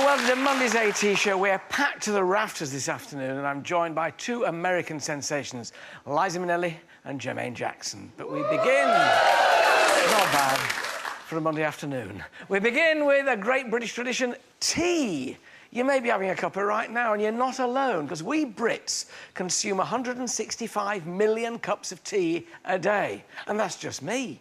welcome to Monday's AT Show. We're packed to the rafters this afternoon, and I'm joined by two American sensations, Liza Minnelli and Jermaine Jackson. But we begin... not bad for a Monday afternoon. We begin with a great British tradition, tea. You may be having a cuppa right now, and you're not alone, because we Brits consume 165 million cups of tea a day. And that's just me.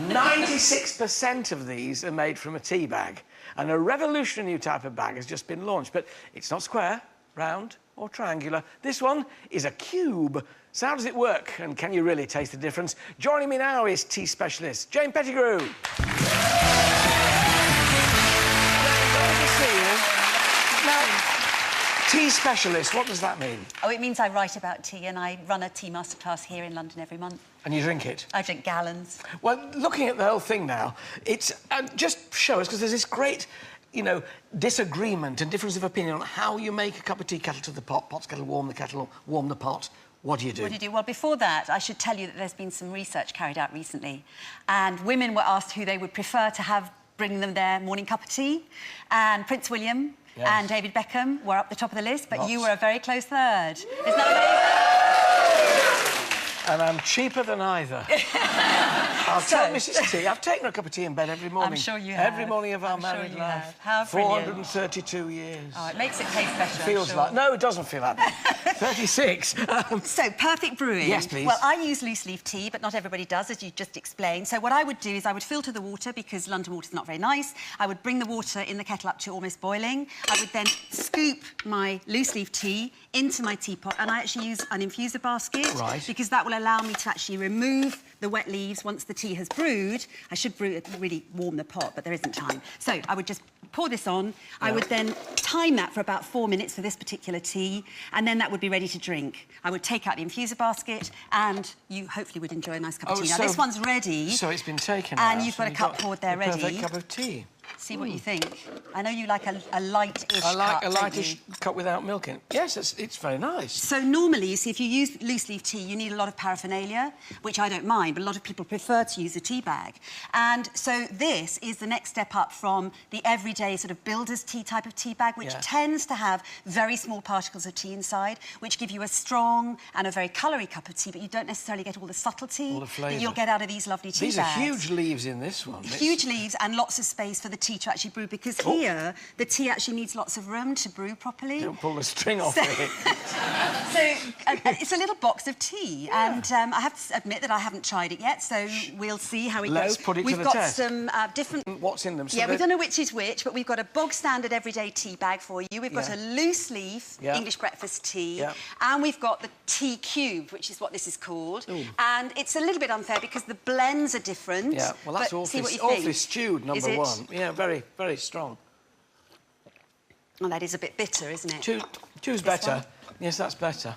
96% of these are made from a tea bag. And a revolutionary new type of bag has just been launched. But it's not square, round or triangular. This one is a cube. So how does it work? And can you really taste the difference? Joining me now is tea specialist Jane Pettigrew. Jane, great to see you. Now, tea specialist, what does that mean? Oh, it means I write about tea and I run a tea masterclass here in London every month. And you drink it? I drink gallons. Well, looking at the whole thing now, it's... just show us, because there's this great, you know, disagreement and difference of opinion on how you make a cup of tea, kettle to the pot, pot's kettle, warm the kettle, warm the pot. What do you do? What do you do? Well, before that, I should tell you that there's been some research carried out recently, and women were asked who they would prefer to have bring them their morning cup of tea, and Prince William and David Beckham were up the top of the list, but you were a very close third. Isn't that amazing? And I'm cheaper than either. I'll tell Mrs. T, I've taken a cup of tea in bed every morning. I'm sure you have. Every morning of our married life. How brilliant. 432 years. Oh, it makes it taste better. Feels like... No, it doesn't feel like that. 36. So, perfect brewing. Yes, please. Well, I use loose leaf tea, but not everybody does, as you just explained. So what I would do is I would filter the water, because London water's not very nice. I would bring the water in the kettle up to almost boiling. I would then scoop my loose leaf tea into my teapot, and I actually use an infuser basket. Right. Because that will allow me to actually remove the wet leaves once the tea has brewed. I should really warm the pot, but there isn't time. So I would just pour this on. I would then time that for about 4 minutes for this particular tea, and then that would be ready to drink. I would take out the infuser basket, and you hopefully would enjoy a nice cup of tea. Now, this one's ready. So it's been taken and out, you've got a cup poured there ready. Perfect cup of tea. See what you think. I know you like a light-ish cup, I like a lightish cup without milk in it. Yes, it's very nice. So normally, you see, if you use loose-leaf tea, you need a lot of paraphernalia, which I don't mind, but a lot of people prefer to use a tea bag. And so this is the next step up from the everyday sort of builder's tea type of tea bag, which tends to have very small particles of tea inside, which give you a strong and a very coloury cup of tea, but you don't necessarily get all the subtlety that you'll get out of these lovely tea bags. These are huge leaves in this one. Huge leaves and lots of space for the tea to actually brew, because here the tea actually needs lots of room to brew properly. Don't pull the string off it. So it's a little box of tea, and I have to admit that I haven't tried it yet, so we'll see how it goes. Let's put it to the test. We've got some different... What's in them? So we don't know which is which, but we've got a bog standard everyday tea bag for you. We've got a loose leaf English breakfast tea, and we've got the tea cube, which is what this is called. And it's a little bit unfair because the blends are different. Yeah, well, that's awfully stewed, number one. Yeah, very, very strong. Well, that is a bit bitter, isn't it? Choose better. Yes, that's better.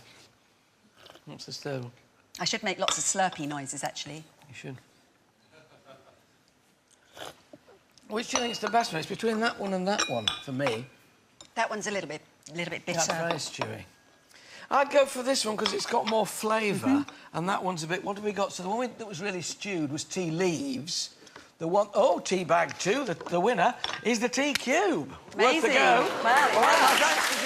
What's this third one? I should make lots of slurpy noises, actually. You should. Which do you think is the best one? It's between that one and that one, for me. That one's a little bit bitter. That's very stewy. I'd go for this one because it's got more flavour, and that one's a bit... What have we got? So the one that was really stewed was tea leaves. The one... Oh, tea bag two. The winner is the tea cube. Amazing. Worth the go. Well, thanks to